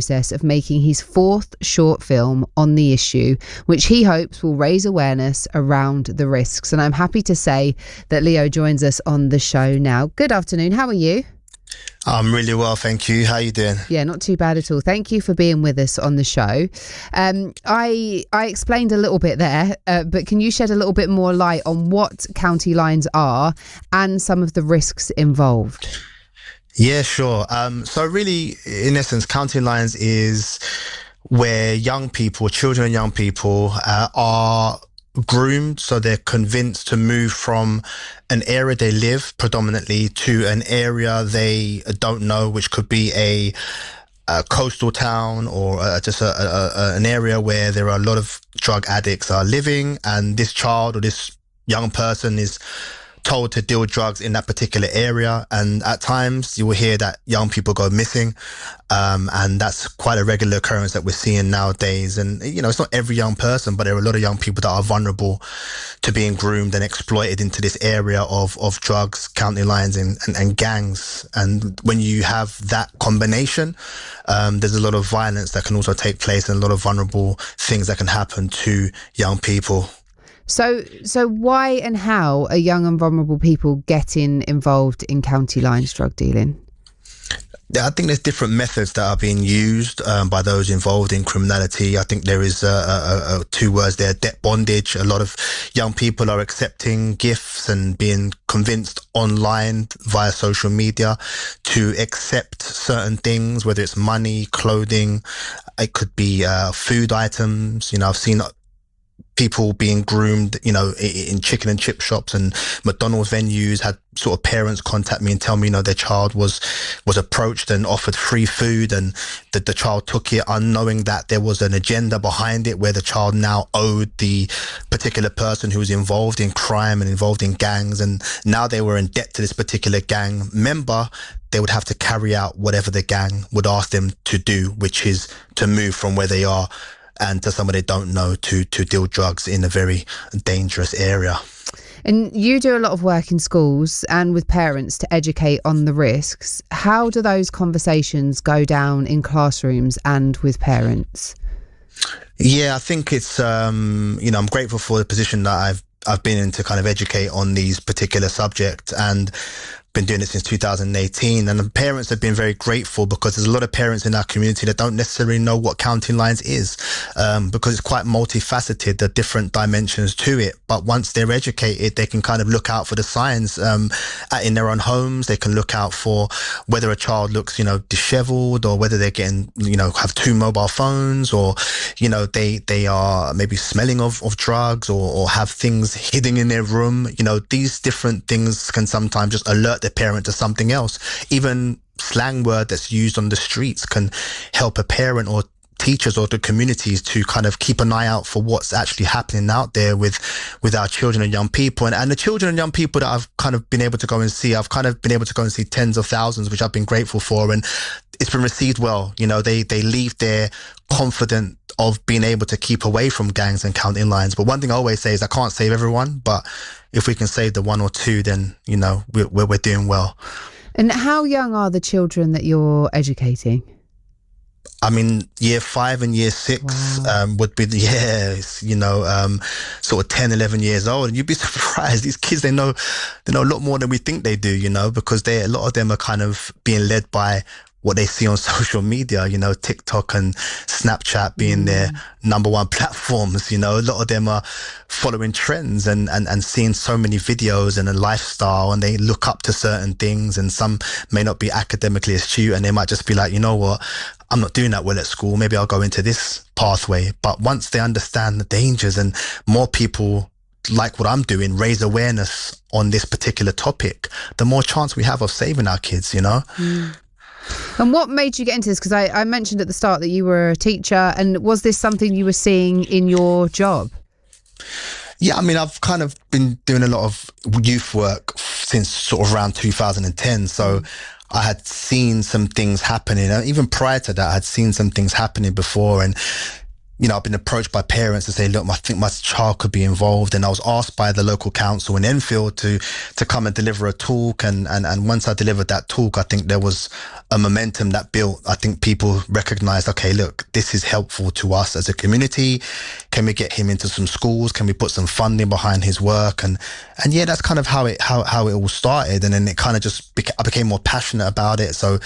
process of making his fourth short film on the issue, which he hopes will raise awareness around the risks. And I'm happy to say that Leo joins us on the show now. Good afternoon. How are you? I'm really well, thank you. How are you doing? Yeah, not too bad at all. Thank you for being with us on the show. I explained a little bit there, but can you shed a little bit more light on what county lines are and some of the risks involved? Yeah, sure. So really, in essence, county lines is where young people, children and young people are groomed, so they're convinced to move from an area they live predominantly to an area they don't know, which could be a coastal town or just an area where there are a lot of drug addicts are living, and this child or this young person is told to deal drugs in that particular area. And at times you will hear that young people go missing, and that's quite a regular occurrence that we're seeing nowadays. And you know, it's not every young person, but there are a lot of young people that are vulnerable to being groomed and exploited into this area of drugs, county lines and gangs. And when you have that combination, there's a lot of violence that can also take place and a lot of vulnerable things that can happen to young people. So why and how are young and vulnerable people getting involved in county lines drug dealing? I think there's different methods that are being used by those involved in criminality. I think there is two words there, debt bondage. A lot of young people are accepting gifts and being convinced online via social media to accept certain things, whether it's money, clothing, it could be food items. You know, I've seen people being groomed, you know, in chicken and chip shops and McDonald's venues. Had sort of parents contact me and tell me, you know, their child was approached and offered free food, and that the child took it unknowing that there was an agenda behind it, where the child now owed the particular person who was involved in crime and involved in gangs, and now they were in debt to this particular gang member. They would have to carry out whatever the gang would ask them to do, which is to move from where they are and to somebody they don't know to deal drugs in a very dangerous area. And you do a lot of work in schools and with parents to educate on the risks. How do those conversations go down in classrooms and with parents? Yeah, I think it's, you know, I'm grateful for the position that I've been in to kind of educate on these particular subjects, and been doing it since 2018, and the parents have been very grateful, because there's a lot of parents in our community that don't necessarily know what county lines is, because it's quite multifaceted, the different dimensions to it. But once they're educated, they can kind of look out for the signs in their own homes. They can look out for whether a child looks, you know, disheveled, or whether they're getting, you know, have two mobile phones, or, you know, they are maybe smelling of drugs, or have things hidden in their room. You know, these different things can sometimes just alert the parent to something else. Even slang word that's used on the streets can help a parent or teachers or the communities to kind of keep an eye out for what's actually happening out there with our children and young people. And the children and young people that I've kind of been able to go and see, I've kind of been able to go and see tens of thousands, which I've been grateful for. And it's been received well. You know, they leave there confident of being able to keep away from gangs and county lines. But one thing I always say is I can't save everyone, but if we can save the one or two, then, you know, we're doing well. And how young are the children that you're educating? I mean, year 5 and year 6 Wow. would be, you know, sort of 10, 11 years old. And you'd be surprised. These kids, they know a lot more than we think they do, you know, because a lot of them are kind of being led by what they see on social media, you know, TikTok and Snapchat being their number one platforms. You know, a lot of them are following trends and seeing so many videos and a lifestyle, and they look up to certain things, and some may not be academically astute, and they might just be like, you know what, I'm not doing that well at school. Maybe I'll go into this pathway. But once they understand the dangers, and more people like what I'm doing raise awareness on this particular topic, the more chance we have of saving our kids, you know? And what made you get into this? Because I mentioned at the start that you were a teacher, and was this something you were seeing in your job? Yeah, I mean, I've kind of been doing a lot of youth work since sort of around 2010. So I had seen some things happening. Even prior to that, I had seen some things happening before. And I've been approached by parents to say, look, I think my child could be involved. And I was asked by the local council in Enfield to come and deliver a talk. And once I delivered that talk, I think there was a momentum that built. I think people recognized, okay, look, this is helpful to us as a community. Can we get him into some schools? Can we put some funding behind his work? And yeah, that's kind of how it all started. And then it kind of just I became more passionate about it. So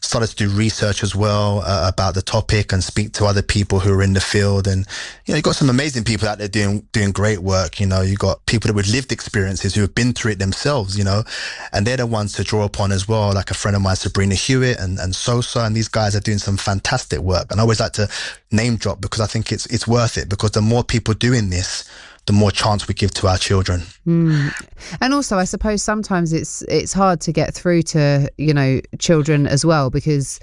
started to do research as well about the topic and speak to other people who are in the field. And you've got some amazing people out there doing great work. You got people with lived experiences who have been through it themselves, and they're the ones to draw upon as well, like a friend of mine, Sabrina Hewitt and Sosa, and these guys are doing some fantastic work. And I always like to name drop because I think it's worth it, because the more people doing this, the more chance we give to our children. And also, I suppose sometimes it's hard to get through to children as well, because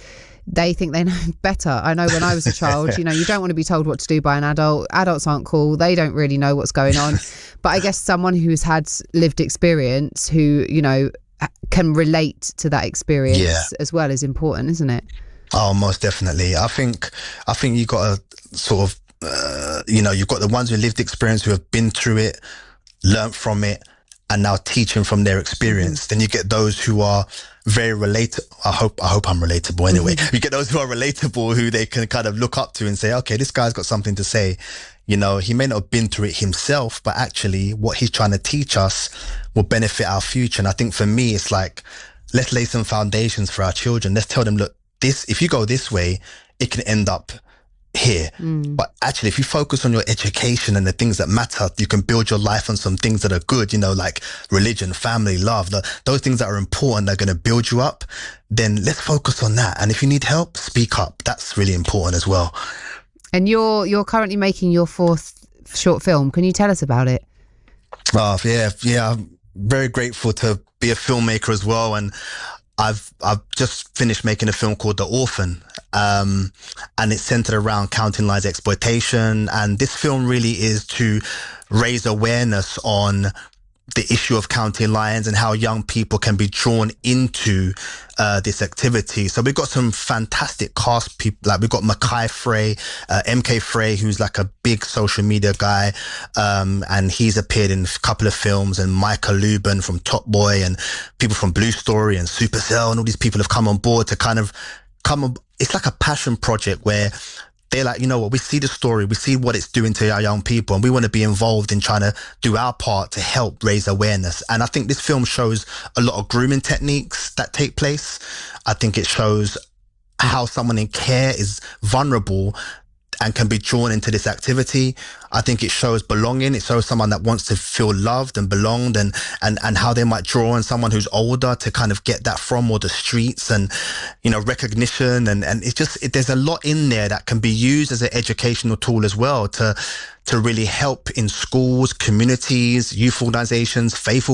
they think they know better. I know when I was a child, you don't want to be told what to do by an adult. Adults aren't cool. They don't really know what's going on. But I guess someone who's had lived experience, who, can relate to that experience as well, is important, isn't it? Oh, most definitely. I think you got to sort of, you've got the ones who lived experience, who have been through it, learned from it, and now teaching from their experience. Then you get those who are very relatable. I hope I'm relatable anyway. You get those who are relatable, who they can kind of look up to and say, okay, this guy's got something to say. He may not have been through it himself, but actually what he's trying to teach us will benefit our future. And I think for me, it's like, let's lay some foundations for our children. Let's tell them, look, if you go this way, it can end up here. But actually, if you focus on your education and the things that matter, you can build your life on some things that are good, like religion, family, love, those things that are important, that are going to build you up. Then let's focus on that. And if you need help, speak up. That's really important as well. And you're currently making your 4th short film. Can you tell us about it? Oh, yeah. I'm very grateful to be a filmmaker as well. And I've just finished making a film called The Orphan, and it's centered around counting lines exploitation. And this film really is to raise awareness on the issue of counting lions and how young people can be drawn into this activity. So we've got some fantastic cast people. Like we've got Mackay Frey, MK Frey, who's like a big social media guy, and he's appeared in a couple of films. And Micah Lubin from Top Boy, and people from Blue Story and Supercell, and all these people have come on board to kind of it's like a passion project where they're like, we see the story, we see what it's doing to our young people, and we want to be involved in trying to do our part to help raise awareness. And I think this film shows a lot of grooming techniques that take place. I think it shows how someone in care is vulnerable and can be drawn into this activity. I think it shows belonging. It shows someone that wants to feel loved and belonged, and how they might draw on someone who's older to kind of get that from, or the streets, and, recognition. And it's just, there's a lot in there that can be used as an educational tool as well to really help in schools, communities, youth organizations, faith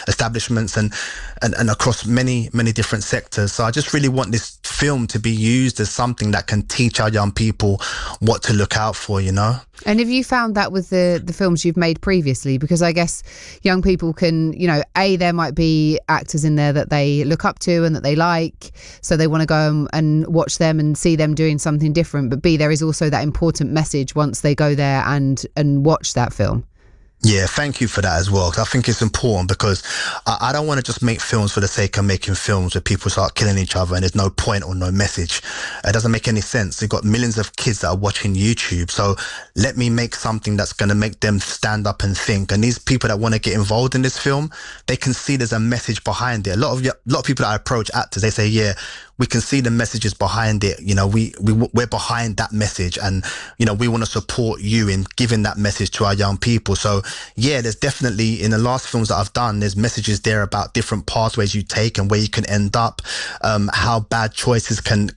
establishments, and across many, many different sectors. So I just really want this film to be used as something that can teach our young people what to look out for, And have you found that with the films you've made previously? Because I guess young people can, there might be actors in there that they look up to and that they like, so they want to go and watch them and see them doing something different. But B, there is also that important message once they go there and watch that film. Yeah, thank you for that as well. 'Cause I think it's important, because I don't want to just make films for the sake of making films where people start killing each other and there's no point or no message. It doesn't make any sense. You've got millions of kids that are watching YouTube. So let me make something that's going to make them stand up and think. And these people that want to get involved in this film, they can see there's a message behind it. A lot of people that I approach, actors, they say, yeah, we can see the messages behind it. We're behind that message, and, we want to support you in giving that message to our young people. So yeah, there's definitely, in the last films that I've done, there's messages there about different pathways you take and where you can end up, how bad choices can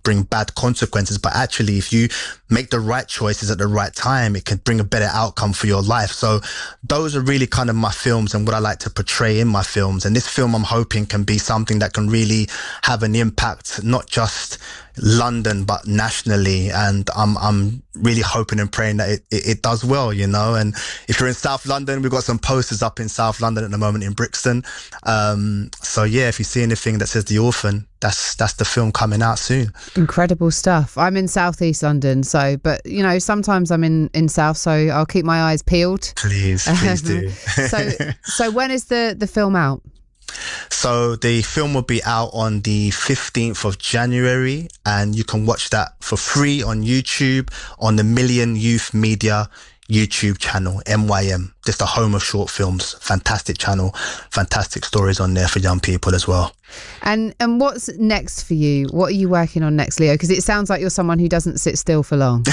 bring bad consequences. But actually, if you make the right choices at the right time, it can bring a better outcome for your life. So those are really kind of my films and what I like to portray in my films. And this film, I'm hoping, can be something that can really have an impact impact not just London but nationally, and I'm really hoping and praying that it does well, you know. And if you're in South London, we've got some posters up in South London at the moment in Brixton. So yeah, if you see anything that says The Orphan, that's the film coming out soon. Incredible stuff. I'm in South East London, so but you know, sometimes I'm in South, so I'll keep my eyes peeled. Please do. So when is the film out? So the film will be out on the 15th of January, and you can watch that for free on YouTube on the Million Youth Media YouTube channel, MYM, just the home of short films. Fantastic channel, fantastic stories on there for young people as well. And what's next for you? What are you working on next, Leo? Because it sounds like you're someone who doesn't sit still for long.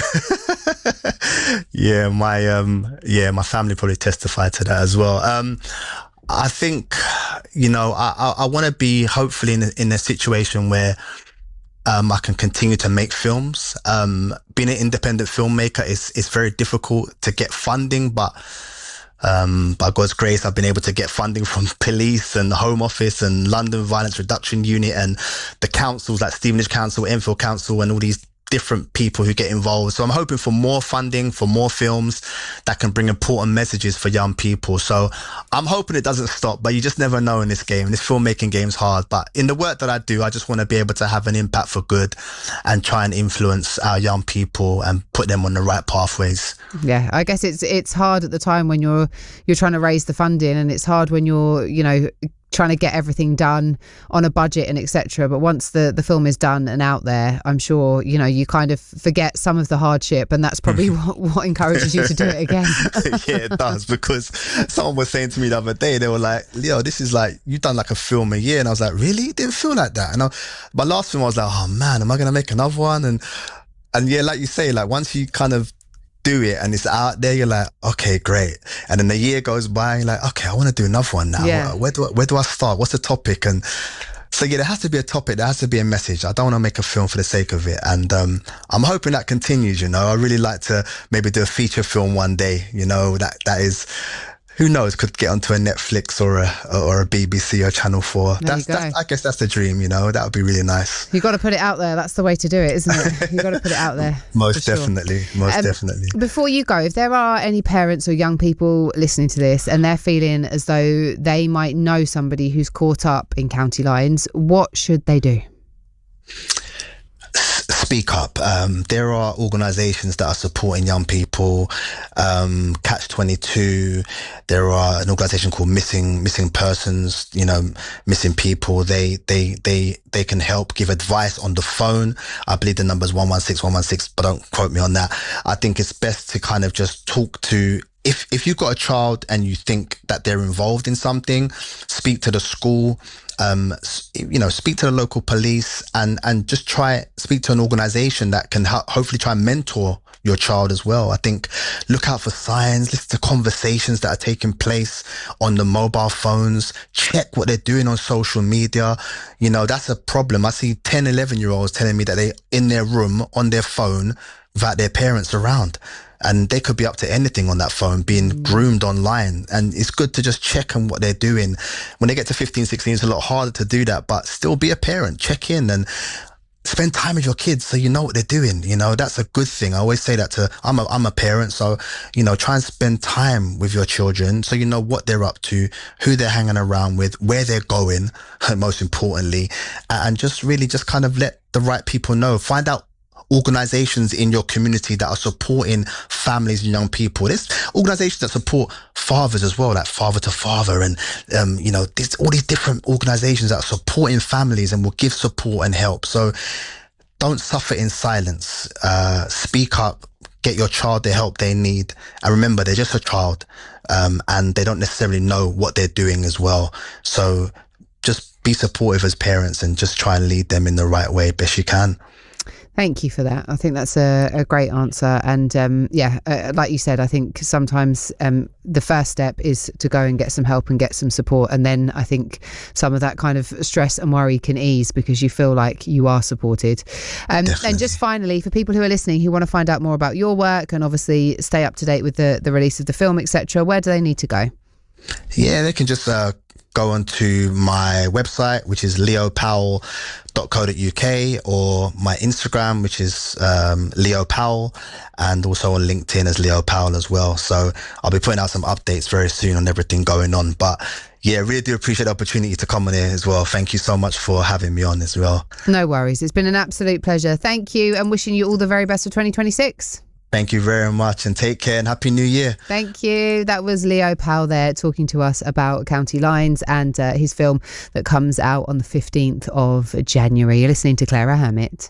Yeah, my family probably testified to that as well. I think, you know, I want to be hopefully in a situation where I can continue to make films. Being an independent filmmaker is very difficult to get funding, but by God's grace, I've been able to get funding from police and the Home Office and London Violence Reduction Unit and the councils like Stevenage Council, Enfield Council, and all these different people who get involved. So I'm hoping for more funding, for more films that can bring important messages for young people. So I'm hoping it doesn't stop, but you just never know in this game. This filmmaking game's hard, but in the work that I do, I just want to be able to have an impact for good and try and influence our young people and put them on the right pathways. Yeah, I guess it's hard at the time when you're trying to raise the funding, and it's hard when you're, you know, trying to get everything done on a budget and etc. But once the film is done and out there, I'm sure, you know, you kind of forget some of the hardship, and that's probably what encourages you to do it again. Yeah, it does, because someone was saying to me the other day, they were like, Leo, this is like, you've done like a film a year. And I was like, really? It didn't feel like that. And my last film, I was like, oh man, am I going to make another one? And yeah, like you say, like once you kind of do it and it's out there, you're like, okay, great. And then the year goes by, you're like, okay, I want to do another one now. Yeah. Where do I start? What's the topic? And so yeah, there has to be a topic, there has to be a message. I don't want to make a film for the sake of it. And I'm hoping that continues, you know. I really like to maybe do a feature film one day, you know, that is, who knows, could get onto a Netflix or a BBC or Channel 4. That's I guess that's the dream, you know. That would be really nice. You've got to put it out there. That's the way to do it, isn't it? You've got to put it out there. Most definitely. Before you go, if there are any parents or young people listening to this and they're feeling as though they might know somebody who's caught up in county lines, what should they do? Speak up. There are organisations that are supporting young people. Catch 22. There are an organisation called Missing Persons. You know, missing people. They can help, give advice on the phone. I believe the number is 116, but don't quote me on that. I think it's best to kind of just talk to. If you've got a child and you think that they're involved in something, speak to the school. You know, speak to the local police and just speak to an organisation that can hopefully try and mentor your child as well. I think look out for signs, listen to conversations that are taking place on the mobile phones, check what they're doing on social media. You know, that's a problem. I see 10, 11-year-olds telling me that they're in their room on their phone without their parents around. And they could be up to anything on that phone, being groomed online. And it's good to just check on what they're doing. When they get to 15, 16, it's a lot harder to do that, but still be a parent, check in and spend time with your kids so you know what they're doing. You know, that's a good thing. I always say that I'm a parent. So, you know, try and spend time with your children so you know what they're up to, who they're hanging around with, where they're going, most importantly, and just really just kind of let the right people know. Find out organizations in your community that are supporting families and young people. There's organizations that support fathers as well, like Father to Father, and you know, there's all these different organizations that are supporting families and will give support and help. So don't suffer in silence. Speak up, get your child the help they need, and remember, they're just a child, and they don't necessarily know what they're doing as well. So just be supportive as parents and just try and lead them in the right way best you can. Thank you for that. I think that's a great answer. And like you said, I think sometimes the first step is to go and get some help and get some support. And then I think some of that kind of stress and worry can ease because you feel like you are supported. And just finally, for people who are listening who want to find out more about your work and obviously stay up to date with the release of the film, etc., where do they need to go? Yeah, they can just go onto my website, which is leopowell.co.uk, or my Instagram, which is Leo Powell, and also on LinkedIn as Leo Powell as well. So I'll be putting out some updates very soon on everything going on. But yeah, really do appreciate the opportunity to come on here as well. Thank you so much for having me on as well. No worries. It's been an absolute pleasure. Thank you, and wishing you all the very best for 2026. Thank you very much, and take care, and Happy New Year. Thank you. That was Leo Powell there talking to us about County Lines and his film that comes out on the 15th of January. You're listening to Clara Hermit.